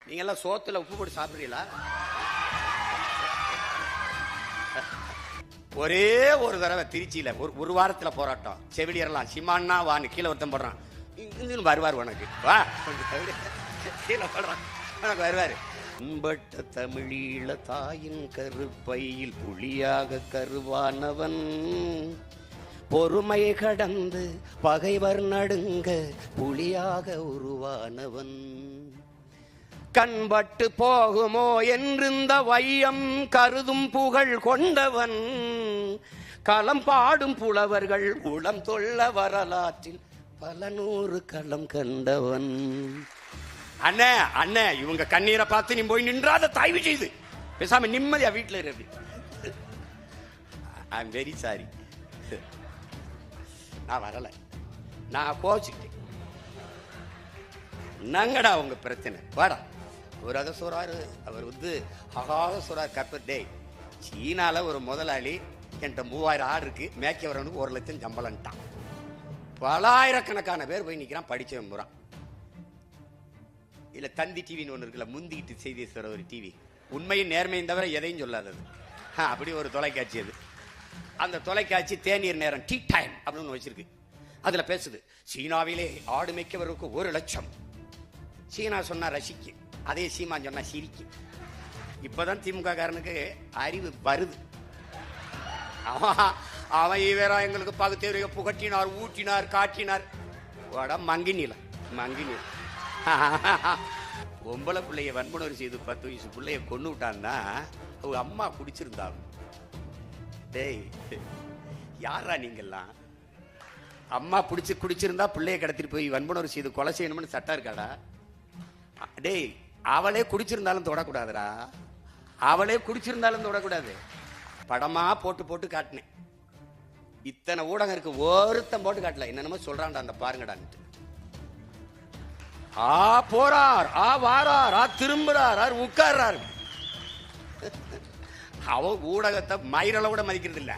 நீங்க எல்லாம் சோத்துல உப்பு போட்டு சாப்பிடுறீங்களா? ஒரே ஒரு தடவை திருச்சியில ஒரு வாரத்துல போராட்டம். செவிலியர்லாம் சிமான்னா வான்னு கீழே ஒருத்தன் போடுறான். வருவார் உனக்கு வா கீழே போடுறான் உனக்கு வருவாரு. அம்பட்ட தமிழீழ தாயின் கருப்பையில் புலியாக கருவானவன், பொறுமை கடந்து பகைவர் நடுங்க புலியாக உருவானவன், கண்பட்டு போகுமோ என்றிருந்த வையம் கருதும் புகழ் கொண்டவன், களம் பாடும் புலவர்கள் உளம் தொல்ல வரலாற்றில் பல நூறு களம் கண்டவன். அண்ணே அண்ணே, இவங்க கண்ணீரை பார்த்து நீ போய் நின்றாத தயவு செய்து பேசாம நிம்மதியா வீட்டுல இரு. ஐ எம் வெரி சாரி, நான் வரல, நான் கோச்சிக்கிட்டேன். நங்கடா உங்க பிரச்சனை, வாடா. ஒரு அதை சொல்றாரு, அவர் அகாத சொல்றாரு, கப்பர் டே சீனால ஒரு முதலாளி என்கிட்ட 3000 ஆடு இருக்கு, மேய்க்கவரனுக்கு 1 லட்சம் சம்பளம்ட்டான். பலாயிரக்கணக்கான பேர் போய் நிக்கிறான், படிச்சவன் போறான். இல்ல தந்தி டிவின்னு ஒண்ணு இருக்குல்ல, முந்திக்கிட்டு செய்தி சொல்ற ஒரு டிவி, உண்மையும் நேர்மையும் தவிர எதையும் சொல்லாதது, அப்படி ஒரு தொலைக்காட்சி அது. அந்த தொலைக்காட்சி தேநீர் நேரம் டீ டைம் அப்படின்னு வச்சிருக்கு. அதுல பேசுது, சீனாவிலே ஆடு மேய்க்கவருக்கு 1 லட்சம். சீனா சொன்னா ரசிக்கு, அதே சீமா சொன்னா சிரிக்கு. இப்பதான் திமுக காரனுக்கு அறிவு வருது. அவன் இவரா எங்களுக்கு பகுத்தறிவை புகட்டினார், ஊட்டினார், காட்டினார். மங்கி நிலம் மங்கி நிலம். பொம்பளை பிள்ளைய வன்புணர்வு செய்து 10 வயசு பிள்ளைய கொண்டு விட்டான்னா அவங்க அம்மா குடிச்சிருந்தாங்க. டேய் யாரா நீங்கெல்லாம்? அம்மா குடிச்சிருந்தா பிள்ளைய கடத்திட்டு போய் வன்புணர்வு செய்து கொலை செய்யணும்னு சட்டம் இருக்காடா? டேய் அவளே குடிச்சிருந்தாலும் தொடக்கூடாதுடா, அவளே குடிச்சிருந்தாலும் தொடக்கூடாது. படமா போட்டு போட்டு காட்டினேன். இத்தனை ஊடகம் இருக்கு, ஒருத்தன் போட்டு காட்டல. என்னென்னமோ சொல்றான்டா அந்த பாருங்கடான்ட்டு. போறார், வாரார், திரும்புறார், உட்கார்றாரு. அவன் ஊடகத்தை மயிரளவு கூட மதிக்கிறது இல்ல,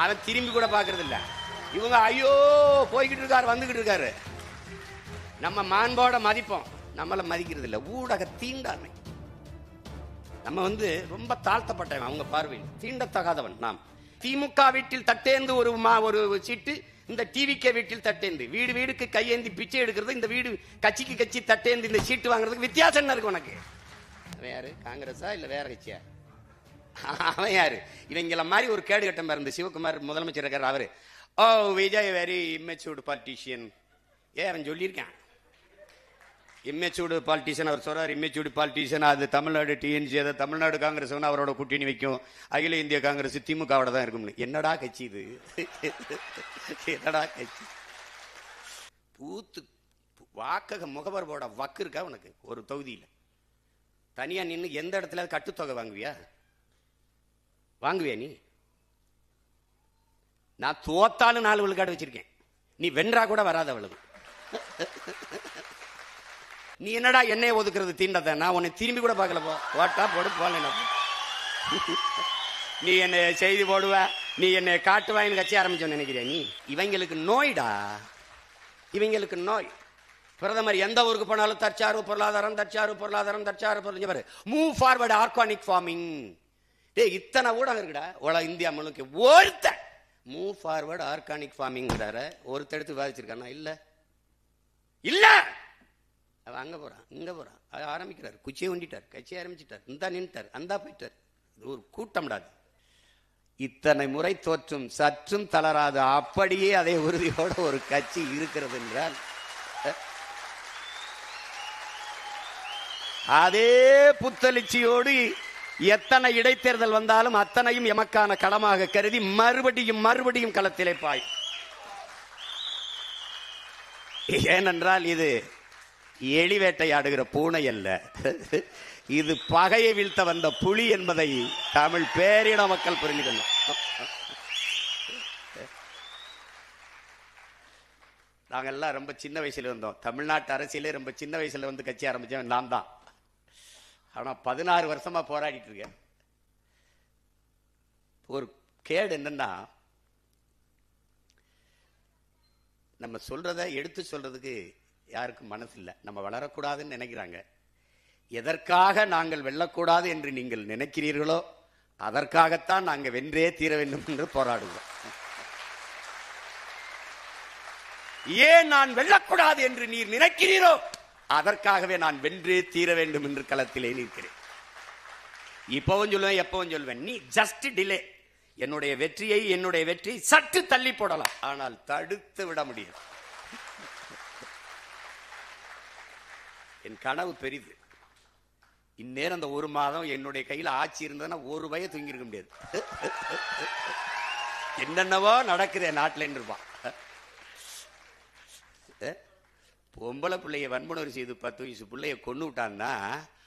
அவன் திரும்பி கூட பாக்குறது இல்ல. இவங்க ஐயோ போய்கிட்டு இருக்காரு, வந்துகிட்டு இருக்காரு. நம்ம மாண்போட மதிப்போம், நம்மள மதிக்கிறது இல்ல. ஊடக தீண்டாமை. நம்ம ரொம்ப தாழ்த்தப்பட்டவன் அவங்க பார்வையில், தீண்டத்தகாதவன் நாம். திமுக வீட்டில் தட்டேந்து ஒரு சீட்டு, இந்த டிவிகே வீட்டில் தட்டேந்து, வீடு வீடுக்கு கையேந்தி பிச்சை எடுக்கிறது, இந்த வீடு கட்சிக்கு கட்சி தட்டேந்து இந்த சீட்டு வாங்குறதுக்கு வித்தியாசம் என்ன இருக்கு உனக்கு? அவன் யாரு, காங்கிரஸா இல்ல வேற கட்சியா? அவன் யாரு? இவங்கள மாதிரி ஒரு கேடு கட்டம் இருந்து சிவகுமார் முதலமைச்சர் இருக்காரு, அவரு விஜய் வெரி இம்மெச்சூர்டு பாலிட்டிஷியன். அவன் சொல்லியிருக்கான் இம்மெச்சூர்டு பாலிட்டிஷியன். அவர் சொல்றாரு இம்மெச்சூர்டு பாலிட்டிஷியன், அது தமிழ்நாடு டிஎன்சி, அதை தமிழ்நாடு காங்கிரஸ் அவரோட கூட்டணி வைக்கும், அகில இந்திய காங்கிரஸ் திமுகவோட தான் இருக்கும்னு. என்னடா கட்சி இது? என்னடா கட்சி? பூத்து வாக்கக முகவர் போட வக்கு இருக்கா உனக்கு? ஒரு தொகுதியில தனியா நின்று எந்த இடத்துல கட்டுத்தொகை வாங்குவியா? நீ? நான் தோத்தாலும் 4 விழுக்காடு வச்சிருக்கேன், நீ வென்றா கூட வராத அவ்வளவு. நீ என்னடா என்னைய ஒதுக்குறது தீண்டத? நான் உன்னை திரும்பி கூட பார்க்கல. போட்டா போடு, போல. நீ என்னை செய்தி போடுவ, நீ என்னை காட்டுவாயின்னு கட்சி ஆரம்பிச்சோன்னு நினைக்கிறியா நீ? இவங்களுக்கு நோய்டா, இவங்களுக்கு நோய். பிரதமர் எந்த ஊருக்கு போனாலும் தற்சார்பு பொருளாதாரம், தற்சார்பு பொருளாதாரம், தற்சார்பு பொருளாதாரம். Move forward organic farming. இத்தனை ஊடகம் இருக்குடா இந்தியா முழுக்க. ஒருத்த மூவ் ஃபார்வர்ட் ஆர்கானிக் ஃபார்மிங் ஒருத்த எடுத்து விவாதிச்சிருக்கானா? இல்ல இல்ல. அவன் அங்க போறான், இங்க போறான், ஆரம்பிக்கிறார், குச்சியை ஒண்டிட்டார், கட்சியை ஆரம்பிச்சிட்டார், இந்த நின்ட்டார், அந்த போயிட்டார். இது ஒரு கூட்டம்டாது. இத்தனை முறை தோற்றும் சற்றும் தளராது அப்படியே அதே உறுதியோட ஒரு கட்சி இருக்கிறது என்றால், அதே புத்தெழுச்சியோடு எத்தனை இடைத்தேர்தல் வந்தாலும் அத்தனையும் எமக்கான களமாக கருதி மறுபடியும் மறுபடியும் களத்திலே பாய். ஏனென்றால் இது எலிவேட்டையாடுகிற பூனை அல்ல, இது பகையை வீழ்த்த வந்த புலி என்பதை தமிழ் பேரிட மக்கள் புரிந்து கொள்ளும். நாங்கெல்லாம் ரொம்ப சின்ன வயசுல இருந்தோம். தமிழ்நாட்டு அரசியலே ரொம்ப சின்ன வயசுல கட்சி ஆரம்பிச்சேன் நான் தான். ஆனா 16 வருஷமா போராடிட்டு இருக்கேன். ஒரு கேடு என்னன்னா, நம்ம சொல்றத எடுத்து சொல்றதுக்கு யாருக்கும் மனசு இல்லை. நம்ம வளரக்கூடாதுன்னு நினைக்கிறாங்க. எதற்காக நாங்கள் வெல்லக்கூடாது என்று நீங்கள் நினைக்கிறீர்களோ அதற்காகத்தான் நாங்கள் வென்றே தீர வேண்டும் என்று போராடுவோம். ஏன் நான் வெல்லக்கூடாது என்று நீர் நினைக்கிறீரோ அதற்காகவே நான் வென்றே தீர வேண்டும் என்று களத்திலே நிற்கிறேன். இப்பவும் சொல்லுவேன், எப்பவும் சொல்லுவேன், நீ ஜஸ்ட் டிலே. என்னுடைய வெற்றியை சற்று தள்ளி போடலாம், ஆனால் தடுத்து விட முடியாது. என் கனவு பெரிது. இந்நேரம் அந்த ஒரு மாதம் என்னுடைய கையில் ஆட்சி இருந்ததுன்னா ஒரு வய தூங்கிருக்க முடியாது. என்னென்னவோ நடக்குது நாட்டில் இருப்பான். பொம்பளை பிள்ளைய வன்முறை செய்து 10 வயசு பிள்ளைய கொண்டு விட்டான்னா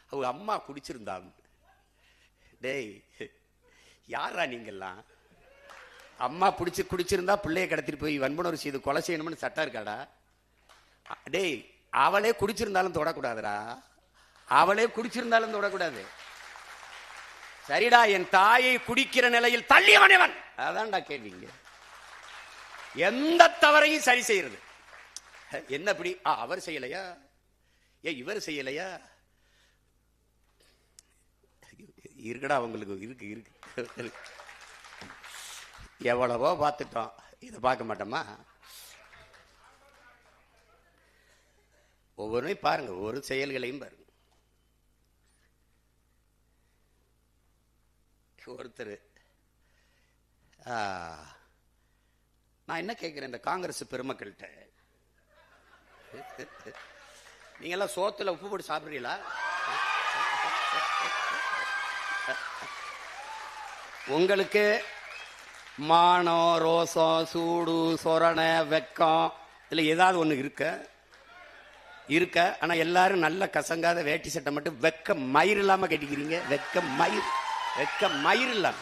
அவங்க அம்மா குடிச்சிருந்தாங்க. டேய் யாரா நீங்கெல்லாம்? அம்மா குடிச்சிருந்தா பிள்ளைய கடத்திட்டு போய் வன்முறை செய்து கொலை செய்யணும்னு சட்டம் இருக்காடா? டேய் அவளே குடிச்சிருந்தாலும் தொடக்கூடாதுடா, அவளே குடிச்சிருந்தாலும் தொடக்கூடாது. சரிடா, என் தாயை குடிக்கிற நிலையில் தள்ளியவனவன். அதான்டா கேள்விங்க. எந்த தவறையும் சரி செய்யறது என்ன? இப்படி அவர் செய்யலையா, இவர் செய்யலையா? இருக்குடா அவங்களுக்கு, இருக்கு. எவ்வளவோ பார்த்துட்டோம், இதை பார்க்க மாட்டோமா? ஒவ்வொன்றையும் பாருங்க, ஒவ்வொரு செயல்களையும் பாருங்க. ஒருத்தர் நான் என்ன கேட்கிறேன், இந்த காங்கிரஸ் பெருமக்கள்கிட்ட, நீங்க எல்லாம் சோத்துல உப்பு போட்டு சாப்பிடுறீங்களா? உங்களுக்கு மானம், ரோசம், சூடு, சொரணை, வெக்கம் இதுல ஏதாவது ஒண்ணு இருக்க. ஆனா எல்லாரும் நல்ல கசங்காத வேட்டி சட்டை மட்டும் வெக்க மயிர் இல்லாம கட்டிக்கிறீங்க. வெக்க மயிர் இல்லாம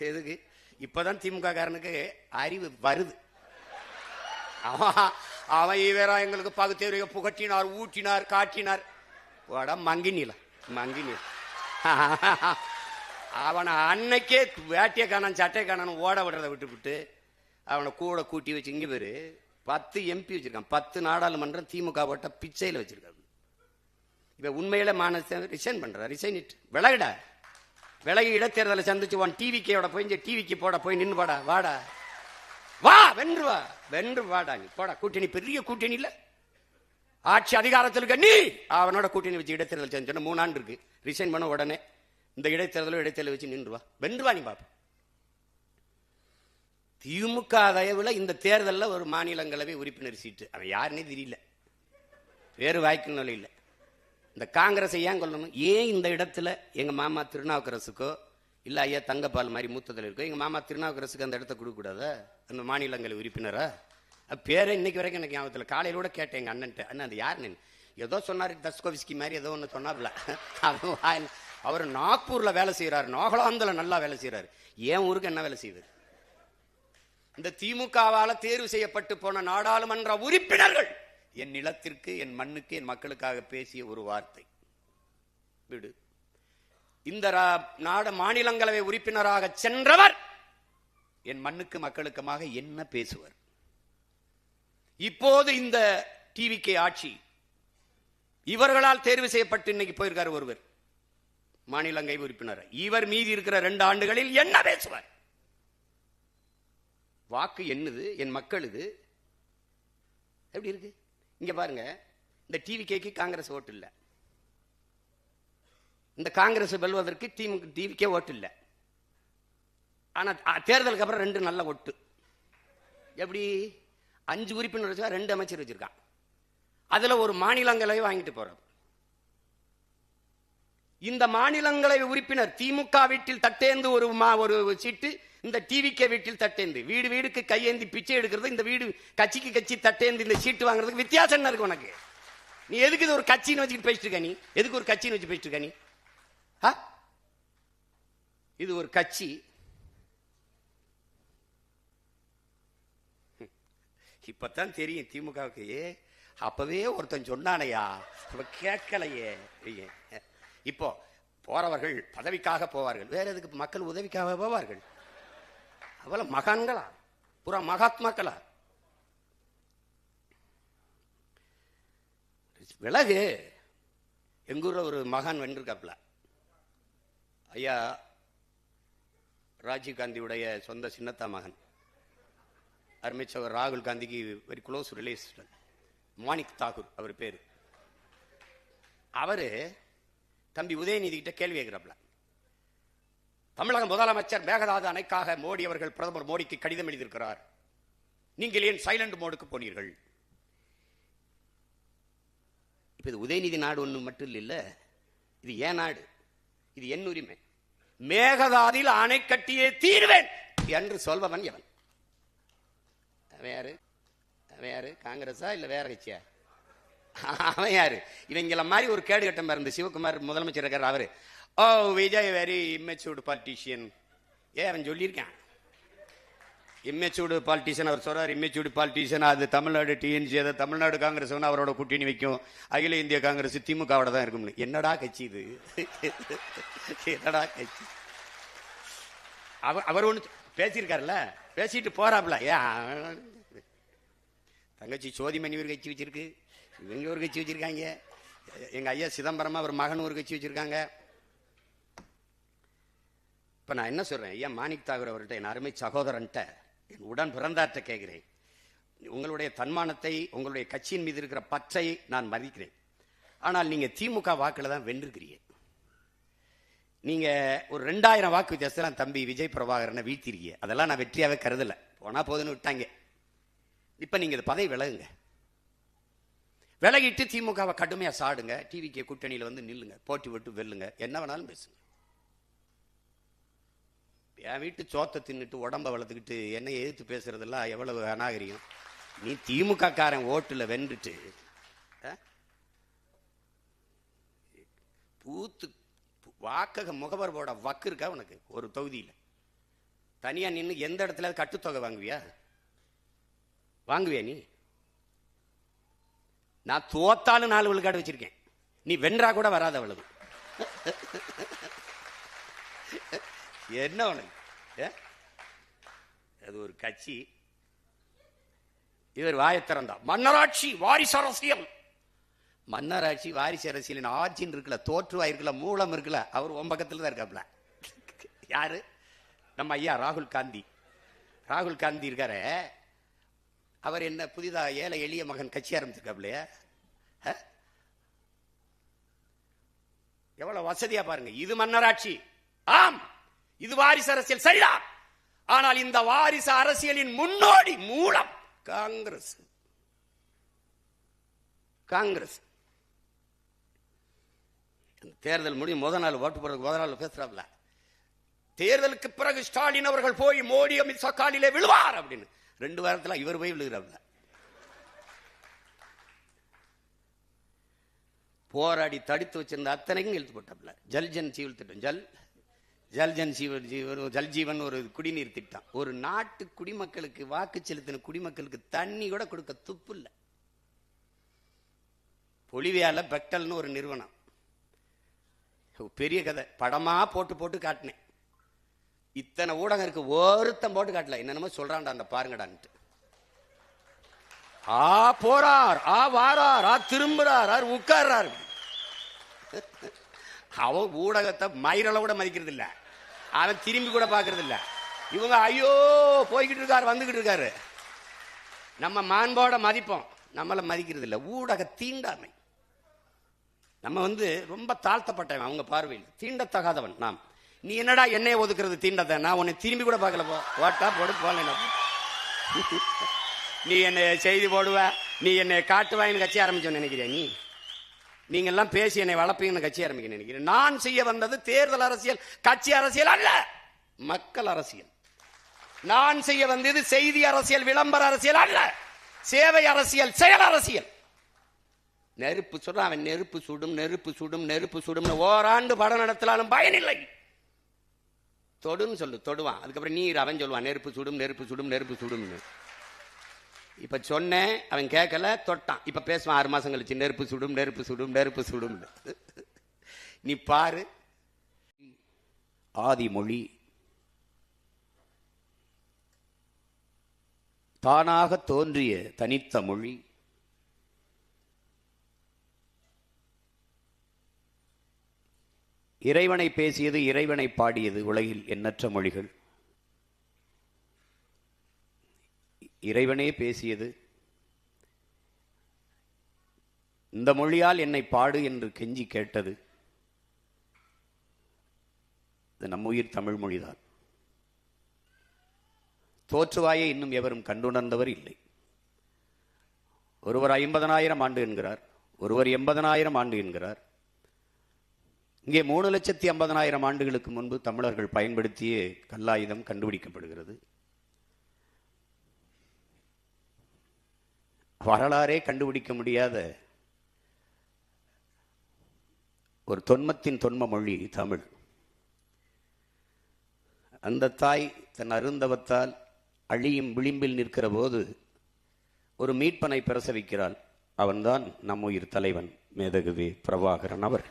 எதுக்கு? இப்பதான் திமுக காரனுக்கு அறிவு வருது. அவன் வேற எங்களுக்கு பகுத்தறிவு புகட்டினார், ஊட்டினார், காட்டினார். மங்கினில அவனை அன்னைக்கே வேட்டியை காணான் சட்டை காணான்னு ஓட விடுறதை விட்டு அவனை கூட கூட்டி வச்சு இங்க பேரு 10 MP வச்சிருக்கான். 10 நாடாளுமன்றம் திமுக போட்ட பிச்சையில வச்சிருக்காங்க. இப்ப உண்மையில ரிசைன் பண்ற, ரிசைன் விலகி இடைத்தேர்தலை சந்திச்சு டிவிக்கோட போய் டிவிக்கு போட போய் நின்று வாடா வா வென்று வாடா நீ போடா. கூட்டணி பெரிய கூட்டணி இல்ல, ஆட்சி அதிகாரத்தில் இருக்க நீ அவனோட கூட்டணி வச்சு இடைத்தேர்தல் செஞ்சோன்னா 3 ஆண்டு இருக்கு. ரிசைன் பண்ண உடனே இந்த இடைத்தேர்தல் வச்சு நின்று வா, வென்று வா நீ பாப்ப. திமுக தயவுல இந்த தேர்தலில் ஒரு மாநிலங்களவை உறுப்பினர் சீட்டு, அவன் யாருன்னே தெரியல, வேறு வாய்க்கு நிலை இல்லை. இந்த காங்கிரஸை ஏன் கொள்ளணும்? ஏன் இந்த இடத்துல எங்க மாமா திருநாவுக்கரசுக்கோ இல்ல ஐயா தங்கப்பால் மாதிரி மூத்ததில் இருக்கோ எங்க மாமா திருநாவுக்கரசுக்கு அந்த இடத்த கொடுக்க கூடாதா? அந்த மாநிலங்களவை உறுப்பினரா? பேரை இன்னைக்கு வரைக்கும் எனக்கு ஞாபகத்தில். காலையில கூட கேட்டேன் எங்க அண்ணன்ட்ட, அண்ணன் அது யாருன்னு. ஏதோ சொன்னாரு, தஸ்கோவிஸ்கி மாதிரி ஏதோ ஒன்று சொன்னார்ல. அவர் நாக்பூர்ல வேலை செய்யறாரு, நாகாலாந்துல நல்லா வேலை செய்யறாரு. ஏன் ஊருக்கு என்ன வேலை செய்வார்? இந்த திமுகவால தேர்வு செய்யப்பட்டு போன நாடாளுமன்ற உறுப்பினர்கள் என் நிலத்திற்கு, என் மண்ணுக்கு, என் மக்களுக்காக பேசிய ஒரு வார்த்தை விடு. இந்த மாநிலங்களவை உறுப்பினராக சென்றவர் என் மண்ணுக்கு மக்களுக்குமாக என்ன பேசுவர்? இப்போது இந்த டிவிகே ஆட்சி இவர்களால் தேர்வு செய்யப்பட்டு இன்னைக்கு போயிருக்காரு ஒருவர் மாநிலங்களவை உறுப்பினர். இவர் மீதி இருக்கிற 2 ஆண்டுகளில் என்ன பேசுவார்? வாக்கு என்னது? என் மக்கள் இது எப்படி இருக்கு? இங்க பாருங்க, இந்த டிவிகேக்கு காங்கிரஸ் ஓட்டு இல்ல, இந்த காங்கிரஸ் வெல்வதற்கு டிவிகே ஓட்டு இல்ல. ஆனா தேர்தலுக்கு அப்புறம் 2 நல்ல ஓட்டு. எப்படி? 5 உறுப்பினர் வச்சா 2 அமைச்சர் வச்சிருக்கான். அதுல ஒரு மாநிலங்களவை வாங்கிட்டு போறார். இந்த மாநிலங்களவை உறுப்பினர் திமுக வீட்டில் தட்டேந்து ஒரு சீட்டு, இந்த டிவிகே வீட்டில் தட்டேந்து, வீடு வீடுக்கு கையேந்தி பிச்சை எடுக்கிறது, இந்த வீடு கட்சிக்கு கட்சி தட்டேந்து இந்த சீட்டு வாங்குறதுக்கு வித்தியாசம் என்ன இருக்கு உனக்கு? நீ எதுக்கு இது ஒரு கட்சின்னு வச்சுட்டு பேசிட்டு இருக்க? நீ எதுக்கு ஒரு கட்சின்னு வச்சு பேசிட்டு இருக்க? நீ இது ஒரு கட்சி. இப்பதான் தெரியும் திமுகவுக்கு. அப்பவே ஒருத்தன் சொன்னானையா, கேட்கலையே. இப்போ போறவர்கள் பதவிக்காக போவார்கள், வேற எதுக்கு? மக்கள் உதவிக்காக போவார்கள். அவ்வளவு மகான்களா, புறா மகாத்மாக்களா? விலகு. எங்க ஊர்ல ஒரு மகான் வென்றிருக்காப்ல, ஐயா ராஜீவ் காந்தியுடைய சொந்த சின்னத்தா மகன், அருமைச்சவர் ராகுல் காந்திக்கு very close relation, Manik Tagore அவர் பேரு. அவரு தம்பி உதயநிதி கிட்ட கேள்வி கேட்கிறாப்ல, தமிழக முதலமைச்சர் மேகதாது அணைக்காக மோடி அவர்கள் பிரதமர் மோடிக்கு கடிதம் எழுதியிருக்கிறார், நீங்கள் ஏன் சைலண்ட் மோடுக்கு போனீர்கள்? இப்ப இது உதயநிதி நாடு ஒண்ணு மட்டும் இல்ல, இது ஏன் நாடு, இது என் உரிமை, மேகதாதில் அணை கட்டியே தீர்வேன் என்று சொல்பவன் எவன்? அவன் யாரு? அவன் யாரு? காங்கிரஸா இல்ல வேற கட்சியா? அவன் யாரு? இவங்கள மாதிரி ஒரு கேடு கட்டம் இருந்து சிவகுமார் முதலமைச்சர் இருக்காரு, அவரு ஓ விஜய் வெரி இம்மெச்சூர்டு பாலிட்டிஷியன். அவன் சொல்லியிருக்கான் இம்மெச்சூர்டு பாலிட்டிஷியன். அவர் சொல்றாரு இம்மெச்சூர்டு பாலிட்டிஷியன், அது தமிழ்நாடு டிஎன்சி, அதை தமிழ்நாடு காங்கிரஸ் அவரோட கூட்டணி வைக்கும், அகில இந்திய காங்கிரஸ் திமுகவோட தான் இருக்கும்னு. என்னடா கட்சி இது? என்னடா கட்சி? அவர் ஒண்ணு பேசியிருக்காருல்ல, பேசிட்டு போறாப்ல. தங்கச்சி சோதிமணி ஒரு கட்சி வச்சிருக்கு, இவங்க ஒரு கட்சி வச்சிருக்காங்க, எங்க ஐயா சிதம்பரமா ஒரு மகன் ஒரு கட்சி வச்சிருக்காங்க. இப்ப நான் என்ன சொல்றேன், ஐயா மாணிக் தாகூர் அவர்கிட்ட, என் அருமை சகோதரன்ட்ட, என் உடன் பிறந்தார்ட்ட கேட்கிறேன், உங்களுடைய தன்மானத்தை, உங்களுடைய கட்சியின் மீது இருக்கிற பற்றை நான் மதிக்கிறேன். ஆனால் நீங்க திமுக வாக்குல தான் வென்றிருக்கிறீங்க. நீங்க ஒரு 2000 வாக்கு வித்தியாசத்துல தம்பி விஜய் பிரபாகரனை வீழ்த்திருக்கீங்க. அதெல்லாம் நான் வெற்றியாவே கருதல, போனா போதுன்னு விட்டாங்க. இப்ப நீங்க இந்த பதவி விலகுங்க, விலகிட்டு திமுகவை கடுமையா சாடுங்க, டிவிக்கு கூட்டணியில வந்து நில்லுங்க, போட்டி விட்டு வெல்லுங்க, என்ன வேணாலும் பேசுங்க. என் வீட்டு சோத்தை தின்னுட்டு உடம்ப வளர்த்துக்கிட்டு என்ன எதிர்த்து பேசுறதெல்லாம் எவ்வளவு அநாகரிகம். நீ திமுக காரன் ஓட்டுல வென்றுட்டு பூத்து வாக்கக முகவர் போட வக்கு இருக்கா உனக்கு? ஒரு தொகுதியில் தனியா நின்று எந்த இடத்துல கட்டுத்தொகை வாங்குவியா? வாங்குவியா நீ? நான் தோத்தாலும் 4 விழுக்காடு வச்சிருக்கேன், நீ வென்றா கூட வராத அவ்வளவு. என்ன உனக்கு? அது ஒரு கட்சி. இவர் வாயை திறந்தா மன்னராட்சி வாரிசு அரசியல், மன்னராட்சி வாரிசு அரசியல் ஆட்சின்னு இருக்குல்ல, தோற்றுவாயிருக்குல்ல, மூலம் இருக்குல்ல, அவர் உன் பக்கத்துல தான் இருக்காப்ல. யாரு? நம்ம ஐயா ராகுல் காந்தி. ராகுல் காந்தி இருக்காரு, அவர் என்ன புதிதா ஏழை எளிய மகன் கட்சி ஆரம்பிச்சிருக்காப்லையா? எவ்வளவு வசதியா பாருங்க. இது மன்னராட்சி, ஆம், இது வாரிசு அரசியல் சரிதான். ஆனால் இந்த வாரிசு அரசியலின் முன்னோடி மூலம் காங்கிரஸ். காங்கிரஸ் தேர்தல் முடியும் முதல் நாள் ஓட்டு போறதுக்கு முதல் நாள் பேசுறாப்ல, தேர்தலுக்கு பிறகு ஸ்டாலின் அவர்கள் போய் மோடி அமித்ஷா காலிலே விழுவார் அப்படின்னு. 2 வாரத்தில் இவர் போய் விழுகிறாப்ல. போராடி தடுத்து வச்சிருந்த அத்தனைக்கும் இழுத்து போட்டாப்ல. ஜல்ஜன் ஜீவன் திட்டம், ஜல் ஜீவன் ஒரு குடிநீர் திட்டம். ஒரு நாட்டு குடிமக்களுக்கு, வாக்கு செலுத்தின குடிமக்களுக்கு தண்ணி கூட கொடுக்க துப்பு இல்லை. பொலிவியால பெக்டல்னு ஒரு நிறுவனம், பெரிய கதை, படமா போட்டு போட்டு காட்டினேன். இத்தனை ஊடகம் இருக்கு, ஒருத்தம் போட்டு காட்டல. என்னென்னமோ சொல்றான்டா அந்த பாருங்கடான்ட்டு. ஆ போறார், ஆ வாரார், ஆ திரும்புறார், ஆ உட்கார்றார். அவன் ஊடகத்தை மயிரள கூட மதிக்கிறது இல்ல, அவன் திரும்பி கூட பாக்குறது இல்ல. இவங்க ஐயோ போய்கிட்டு இருக்காரு, வந்துகிட்டு இருக்காரு. நம்ம மாண்போட மதிப்போம், நம்மள மதிக்கிறது இல்ல. ஊடக தீண்டாமை. நம்ம ரொம்ப தாழ்த்தப்பட்டவன் அவங்க பார்வையில், தீண்டத்தகாதவன் நாம். நீ என்னடா என்னைய ஒதுக்குறது தீண்டத்தை? நான் உன்னை திரும்பி கூட பார்க்கல, போட்டா போடு போல. நீ என்னை செய்தி போடுவ, நீ என்னை காட்டுவாயின்னு கட்சி ஆரம்பிச்சோன்னு நினைக்கிறியா? நீங்க எல்லாம் பேசி என்னை வளர்ப்பீங்கன்னு கட்சி ஆரம்பிக்க நினைக்கிறேன். நான் செய்ய வந்தது தேர்தல் அரசியல், கட்சி அரசியல் அல்ல, மக்கள் அரசியல். நான் செய்ய வந்தது செய்தி அரசியல், விளம்பர அரசியல் அல்ல, சேவை அரசியல், செயல் அரசியல். நெருப்பு சொல்றான் அவன், நெருப்பு சுடும், நெருப்பு சுடும், நெருப்பு சுடும். ஓராண்டு படம் நடத்தலாலும் பயனில்லை. தொடுன்னு சொல்லு, தொடுவான். அதுக்கப்புறம் நீர் அவன் சொல்லுவான், நெருப்பு சுடும், நெருப்பு சுடும், நெருப்பு சுடும்னு. இப்ப சொன்னேன், அவன் கேட்கல, தொட்டான். இப்ப பேசுவான் 6 மாசம் கழிச்சு, நெருப்பு சுடும், நெருப்பு சுடும், நெருப்பு சுடும். நீ பாரு. ஆதிமொழி தானாக தோன்றிய தனித்த மொழி, இறைவனை பேசியது, இறைவனை பாடியது உலகில் எண்ணற்ற மொழிகள். இறைவனே பேசியது, இந்த மொழியால் என்னை பாடு என்று கெஞ்சி கேட்டது இது நம் உயிர் தமிழ் மொழிதான். தோற்றுவாயை இன்னும் எவரும் கண்டுணர்ந்தவர் இல்லை. ஒருவர் 50,000 ஆண்டு என்கிறார், ஒருவர் 80,000 ஆண்டு என்கிறார். இங்கே 3,50,000 ஆண்டுகளுக்கு முன்பு தமிழர்கள் பயன்படுத்திய கல்லாயுதம் கண்டுபிடிக்கப்படுகிறது. வரலாறே கண்டுபிடிக்க முடியாத ஒரு தொன்மத்தின் தொன்ம மொழி தமிழ். அந்த தாய் தன் அருந்தவத்தால் அழியும் விளிம்பில் நிற்கிற போது ஒரு மீட்பனை பிரசவிக்கிறாள். அவன்தான் நம் உயிர் தலைவன் மேதகுவே பிரபாகரன் அவர்.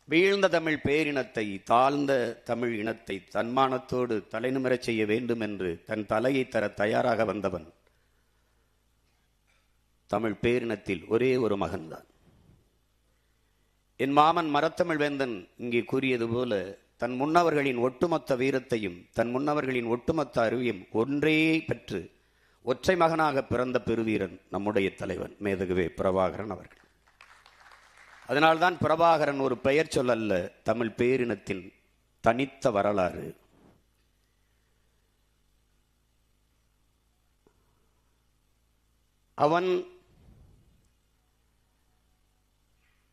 வீழ்ந்த தமிழ் பேரினத்தை, தாழ்ந்த தமிழ் இனத்தை தன்மானத்தோடு தலைநிமிரச் செய்ய வேண்டும் என்று தன் தலையை தர தயாராக வந்தவன் தமிழ் பேரினத்தில் ஒரே ஒரு மகன்தான். என் மாமன் மரத்தமிழ் வேந்தன் இங்கே கூறியது போல தன் முன்னவர்களின் ஒட்டுமொத்த வீரத்தையும் தன் முன்னவர்களின் ஒட்டுமொத்த அறிவையும் ஒன்றே பெற்று ஒற்றை மகனாக பிறந்த பெருவீரன் நம்முடைய தலைவன் மேதகுவே பிரபாகரன் அவர்கள். அதனால்தான் பிரபாகரன் ஒரு பெயர் சொல் அல்ல, தமிழ் பேரினத்தின் தனித்த வரலாறு. அவன்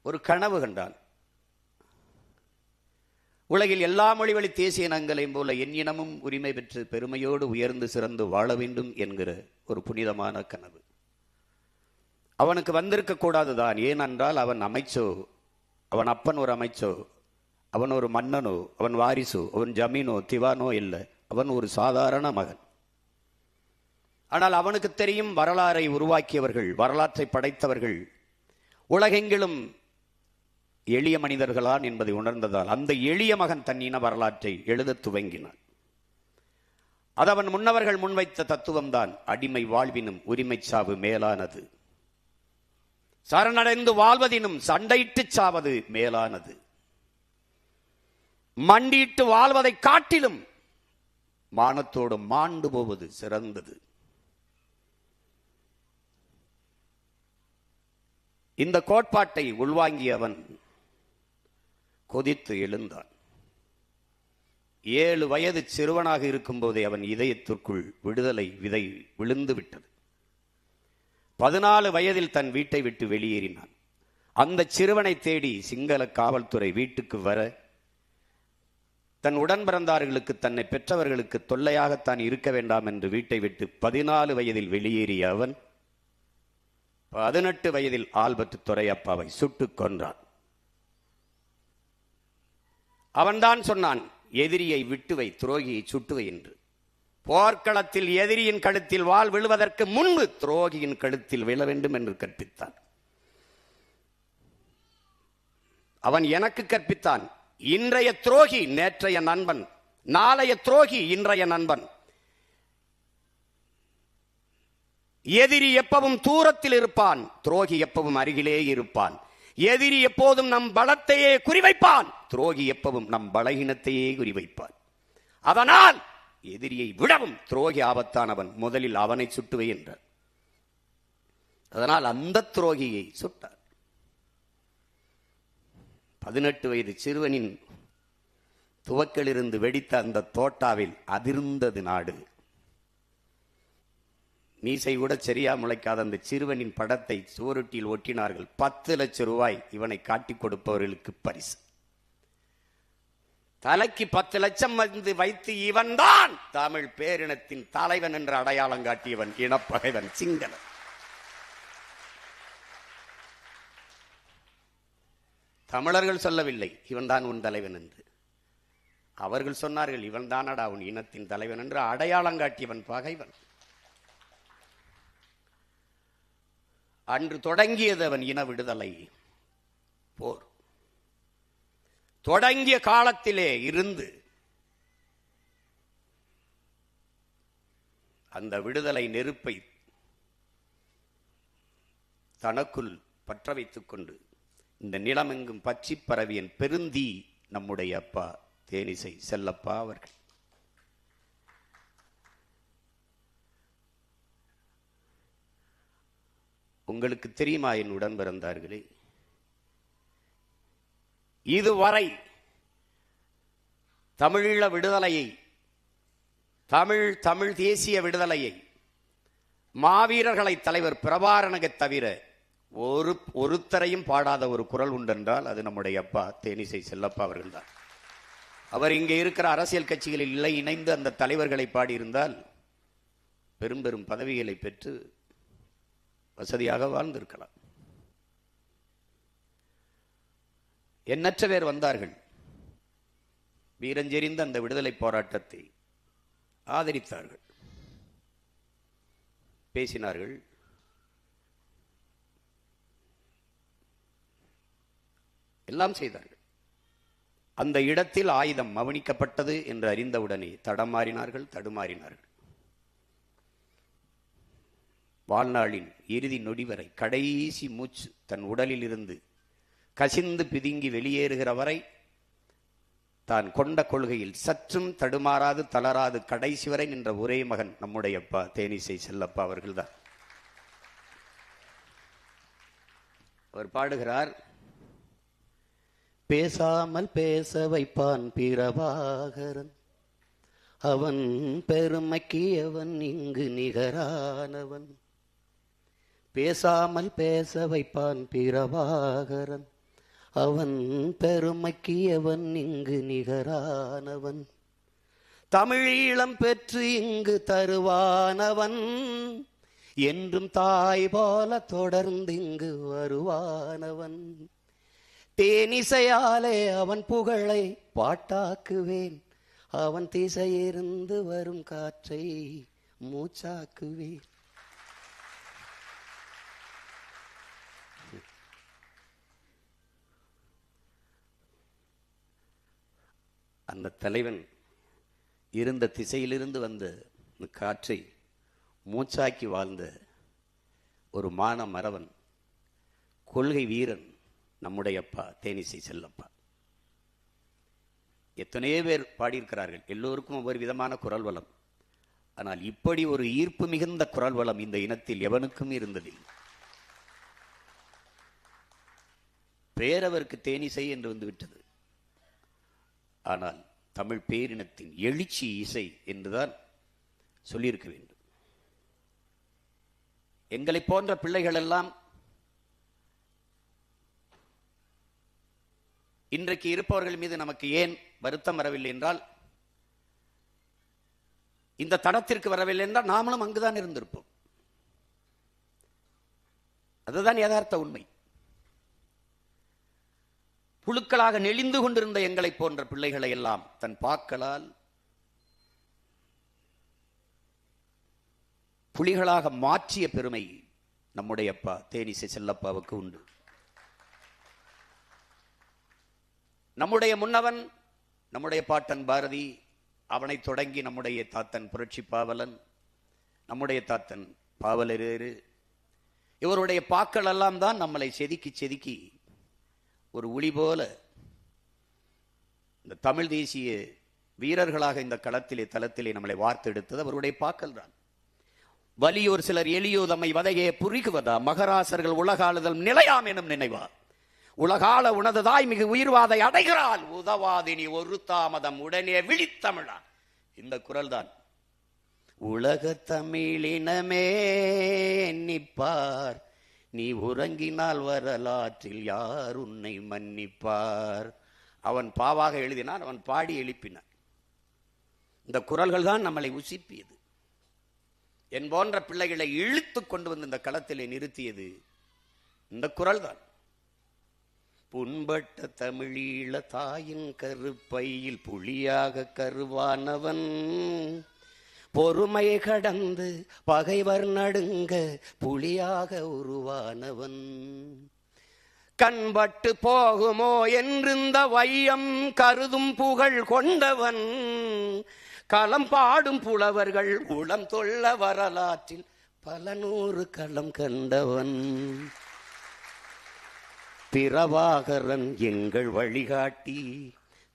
ஒரு கனவு கண்டான். உலகில் எல்லா மொழிவழி தேசிய இனங்களையும் போல என் இனமும் உரிமை பெற்று பெருமையோடு உயர்ந்து சிறந்து வாழ வேண்டும் என்கிற ஒரு புனிதமான கனவு அவனுக்கு வந்திருக்க கூடாதுதான். ஏனென்றால் அவன் அமைச்சோ, அவன் அப்பன் ஒரு அமைச்சோ, அவன் ஒரு மன்னனோ, அவன் வாரிசோ, அவன் ஜமீனோ திவானோ இல்லை. அவன் ஒரு சாதாரண மகன். ஆனால் அவனுக்கு தெரியும், வரலாறை உருவாக்கியவர்கள், வரலாற்றை படைத்தவர்கள் உலகெங்கிலும் எளிய மனிதர்களான் என்பதை உணர்ந்ததால் அந்த எளிய மகன் தன் இன வரலாற்றை எழுத துவங்கினான். அது அவன் முன்னவர்கள் முன்வைத்த தத்துவம்தான். அடிமை வாழ்வினும் உரிமை சாவு மேலானது, சரணடைந்து வாழ்வதினும் சண்டையிட்டு சாவது மேலானது, மண்டியிட்டு வாழ்வதை காட்டிலும் மானத்தோடு மாண்டு போவது சிறந்தது. இந்த கோட்பாட்டை உள்வாங்கிய அவன் கொதித்து எழுந்தான். 7 வயது சிறுவனாக இருக்கும் போதே அவன் இதயத்திற்குள் விடுதலை விதை விழுந்து விட்டது. 14 வயதில் தன் வீட்டை விட்டு வெளியேறினான். அந்த சிறுவனை தேடி சிங்கள காவல்துறை வீட்டுக்கு வர, தன் உடன் பிறந்தார்களுக்கு, தன்னை பெற்றவர்களுக்கு தொல்லையாகத்தான் இருக்க வேண்டாம் என்று வீட்டை விட்டு 14 வயதில் வெளியேறிய அவன் 18 வயதில் ஆல்பர்ட் துரையப்பாவை சுட்டுக் கொன்றான். அவன்தான் சொன்னான், எதிரியை விட்டுவை, துரோகியை சுட்டுவை என்று. போர்க்களத்தில் எதிரியின் கழுத்தில் வாள் விழுவதற்கு முன்பு துரோகியின் கழுத்தில் விழ வேண்டும் என்று கற்பித்தான். அவன் எனக்கு கற்பித்தான். இன்றைய துரோகி நேற்றைய நண்பன், நாளைய துரோகி இன்றைய நண்பன். எதிரி எப்பவும் தூரத்தில் இருப்பான், துரோகி எப்பவும் அருகிலே இருப்பான். எதிரி எப்போதும் நம் பலத்தையே குறிவைப்பான், துரோகி எப்பவும் நம் பலகீனத்தையே குறிவைப்பான். அதனால் எதிரியை விடவும் துரோகி ஆபத்தானவன், முதலில் அவனை சுட்டுவை என்றார். அதனால் அந்த துரோகியை சுட்டார். 18 வயது சிறுவனின் துவக்கிலிருந்து வெடித்த அந்த தோட்டாவில் அதிர்ந்தது நாடு. மீசை கூட சரியா முளைக்காத அந்த சிறுவனின் படத்தை சுவரொட்டியில் ஒட்டினார்கள். 10 லட்சம் ரூபாய் இவனை காட்டிக் கொடுப்பவர்களுக்கு பரிசு. தலைக்கு 10 லட்சம் வந்து வைத்து இவன் தான் தமிழ் பேரினத்தின் தலைவன் என்று அடையாளம் காட்டியவன் இனப்பகைவன் சிங்களன். தமிழர்கள் சொல்லவில்லை இவன் தான் உன் தலைவன் என்று, அவர்கள் சொன்னார்கள் இவன் தானடா உன் இனத்தின் தலைவன் என்று அடையாளம் காட்டியவன் பகைவன். அன்று தொடங்கியது அவன் இன விடுதலை போர். தொடங்கிய காலத்திலே இருந்து அந்த விடுதலை நெருப்பை தனக்குள் பற்ற வைத்துக் கொண்டு இந்த நிலமெங்கும் பச்சி பரவியன் பெருந்தீ நம்முடைய அப்பா தேனிசை செல்லப்பா அவர்கள். உங்களுக்கு தெரியுமா என் உடன் பிறந்தார்களே, இதுவரை தமிழீழ விடுதலையை, தமிழ் தேசிய விடுதலையை மாவீரர்களை தலைவர் பிரபாகரனை தவிர ஒருத்தரையும் பாடாத ஒரு குரல் உண்டென்றால் அது நம்முடைய அப்பா தேனிசை செல்லப்பா அவர்கள்தான். அவர் இங்கே இருக்கிற அரசியல் கட்சிகளில் இல்லை இணைந்து அந்த தலைவர்களை பாடியிருந்தால் பெரும் பெரும் பதவிகளை பெற்று வசதியாக வாழ்ந்திருக்கலாம். எண்ணற்ற பேர் வந்தார்கள், வீரஞ்செறிந்த அந்த விடுதலை போராட்டத்தை ஆதரித்தார்கள், பேசினார்கள். எல்லாம் செய்தார்கள். அந்த இடத்தில் ஆயுதம் மவனிக்கப்பட்டது என்று அறிந்தவுடனே தடுமாறினார்கள். வாழ்நாளின் இறுதி நொடி வரை கடைசி மூச்சு தன் உடலில் இருந்து கசிந்து பிதுங்கி வெளியேறுகிற வரை தான் கொண்ட கொள்கையில் சற்றும் தடுமாறாது தளராது கடைசி வரை நின்ற ஒரே மகன் நம்முடைய அப்பா தேனிசை செல்லப்பா அவர்கள்தான். அவர் பாடுகிறார், பேசாமல் பேச வைப்பான் பிரபாகரன், அவன் பெருமைக்கு அவன் இங்கு நிகரானவன். பேசாமல் பேச வைப்பான் பிரபாகரன், அவன் பெருமைக்கு அவன் இங்கு நிகரானவன். தமிழீழம் பெற்று இங்கு தருவானவன், என்றும் தாய் போல தொடர்ந்து இங்கு வருவானவன். தேனிசையாலே அவன் புகழை பாட்டாக்குவேன், அவன் திசையிருந்து வரும் காற்றை மூச்சாக்குவேன். அந்த தலைவன் இருந்த திசையிலிருந்து வந்த காற்றை மூச்சாக்கி வாழ்ந்த ஒரு மான மறவன், கொள்கை வீரன் நம்முடைய அப்பா தேனிசை செல்லப்பா. எத்தனையோ பேர் பாடியிருக்கிறார்கள், எல்லோருக்கும் ஒவ்வொரு விதமான குரல் வளம். ஆனால் இப்படி ஒரு ஈர்ப்பு மிகுந்த குரல் வளம் இந்த இனத்தில் எவனுக்கும் இருந்ததில்லை. பேரவருக்கு தேனிசை என்று வந்துவிட்டது. ஆனால் தமிழ் பேரினத்தின் எழுச்சி இசை என்றுதான் சொல்லியிருக்க வேண்டும். எங்களை போன்ற பிள்ளைகள் எல்லாம் இன்றைக்கு இருப்பவர்கள் மீது நமக்கு ஏன் வருத்தம் வரவில்லை என்றால், இந்த தடத்திற்கு வரவில்லை என்றால் நாமளும் அங்குதான் இருந்திருப்போம். அதுதான் யதார்த்த உண்மை. புழுக்களாக நெளிந்து கொண்டிருந்த எங்களை போன்ற பிள்ளைகளை எல்லாம் தன் பாக்களால் புலிகளாக மாற்றிய பெருமை நம்முடைய அப்பா தேனிசை செல்லப்பாவுக்கு உண்டு. நம்முடைய முன்னவன் நம்முடைய பாட்டன் பாரதி, அவனை தொடங்கி நம்முடைய தாத்தன் புரட்சி பாவலன், நம்முடைய தாத்தன் பாவலரேறு, இவருடைய பாக்கள் எல்லாம் தான் நம்மளை செதுக்கி செதுக்கி ஒரு ஒளி போல இந்த தமிழ் தேசிய வீரர்களாக இந்த களத்திலே தளத்திலே நம்மளை வார்த்தெடுத்தது அவருடைய பாக்கள் தான். வலியோர் சிலர் எளியோ தம்மை வதையே புரிகுவதா, மகராசர்கள் உலகாளுதல் நிலையாம் எனும் நினைவா, உலகால உனதுதாய் மிகு உயிர்வாதை அடைகிறாள் உதவாதினி ஒரு தாமதம் உடனே விழித்தமிழா. இந்த குரல் தான். உலக தமிழினமே நிப்பார், நீ உறங்கினால் வரலாற்றில் யார் உன்னை மன்னிப்பார். அவன் பாவாக எழுதினான், அவன் பாடி எழுப்பினான். இந்த குரல்கள் தான் நம்மளை உசிப்பியது. என் போன்ற பிள்ளைகளை இழுத்து கொண்டு வந்து இந்த களத்திலே நிறுத்தியது இந்த குரல் தான். புண்பட்ட தமிழீழ தாயின் கருப்பையில் புலியாக கருவானவன், பொறுமை கடந்து பகைவர் நடுங்க புலியாக உருவானவன். கண்பட்டு போகுமோ என்றிருந்த வையம் கருதும் புகழ் கொண்டவன், களம் பாடும் புலவர்கள் உளம் தொல்ல வரலாற்றில் பல நூறு களம் கண்டவன். பிரபாகரன் எங்கள் வழிகாட்டி,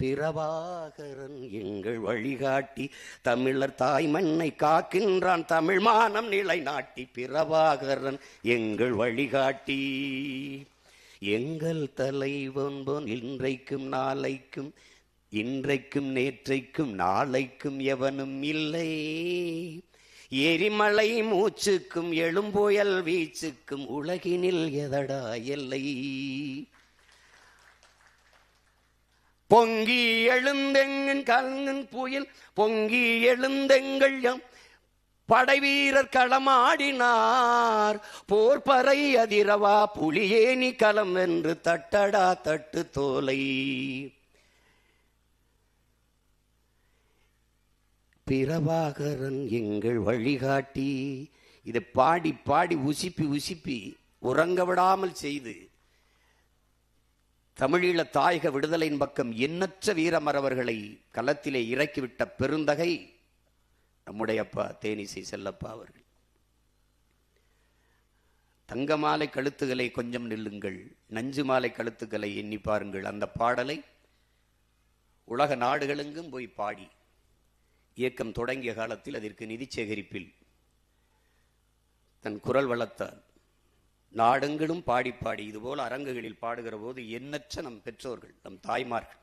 பிரபாகரன் எங்கள் வழிகாட்டி, தமிழர் தாய் மண்ணை காக்கின்றான் தமிழ் மானம் நிலைநாட்டி. பிரபாகரன் எங்கள் வழிகாட்டி, எங்கள் தலைவன் போன் இன்றைக்கும் நாளைக்கும், இன்றைக்கும் நேற்றைக்கும் நாளைக்கும் எவனும் இல்லை. எரிமலை மூச்சுக்கும் எழும்புயல் வீச்சுக்கும் உலகினில் எதடா எல்லை. பொங்கி எழுந்தெங்கன் கலங்கன் புயல் பொங்கி எழுந்தெங்கள் படைவீரர் களமாடினார். போர்பறை அதிரவா புலியேனி களம் என்று தட்டடா தட்டு தோலை. பிரபாகரன் எங்கள் வழிகாட்டி. இதை பாடி பாடி உசிப்பி உசிப்பி உறங்க விடாமல் செய்து தமிழீழ தாயக விடுதலையின் பக்கம் எண்ணற்ற வீரமறவர்களை களத்திலே இறக்கிவிட்ட பெருந்தகை நம்முடைய அப்பா தேனிசை செல்லப்பா அவர்கள். தங்க மாலை கழுத்துக்களை கொஞ்சம் நில்லுங்கள், நஞ்சு மாலை கழுத்துக்களை எண்ணி பாருங்கள். அந்த பாடலை உலக நாடுகளெங்கும் போய் பாடி இயக்கம் தொடங்கிய காலத்தில் அதற்கு நிதி சேகரிப்பில் தன் குரல் வளர்த்தார். நாடெங்கிலும் பாடி பாடி இதுபோல் அரங்குகளில் பாடுகிற போது எண்ணற்ற நம் பெற்றோர்கள், நம் தாய்மார்கள்,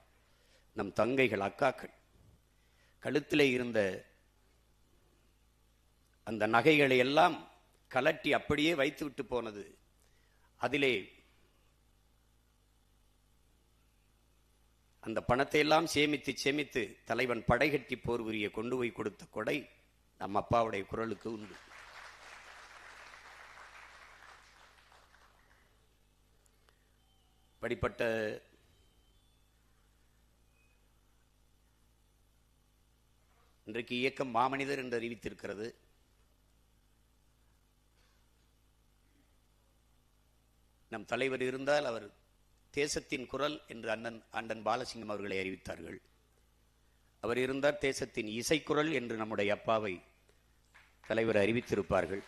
நம் தங்கைகள், அக்காக்கள் கழுத்திலே இருந்த அந்த நகைகளை எல்லாம் கலட்டி அப்படியே வைத்துவிட்டு போனது. அதிலே அந்த பணத்தை எல்லாம் சேமித்து சேமித்து தலைவன் படைகட்டி போர் புரிய கொண்டு போய் கொடுத்த கொடை நம் அப்பாவுடைய குரலுக்கு உண்டு. படிப்பட்ட இன்றைக்கு இயக்கம் மாமனிதர் என்று அறிவித்திருக்கிறது. நம் தலைவர் இருந்தால் அவர் தேசத்தின் குரல் என்று அண்ணன் பாலசிங்கம் அவர்களை அறிவித்தார்கள். அவர் இருந்தார் தேசத்தின் இசைக்குரல் என்று நம்முடைய அப்பாவை தலைவர் அறிவித்திருப்பார்கள்.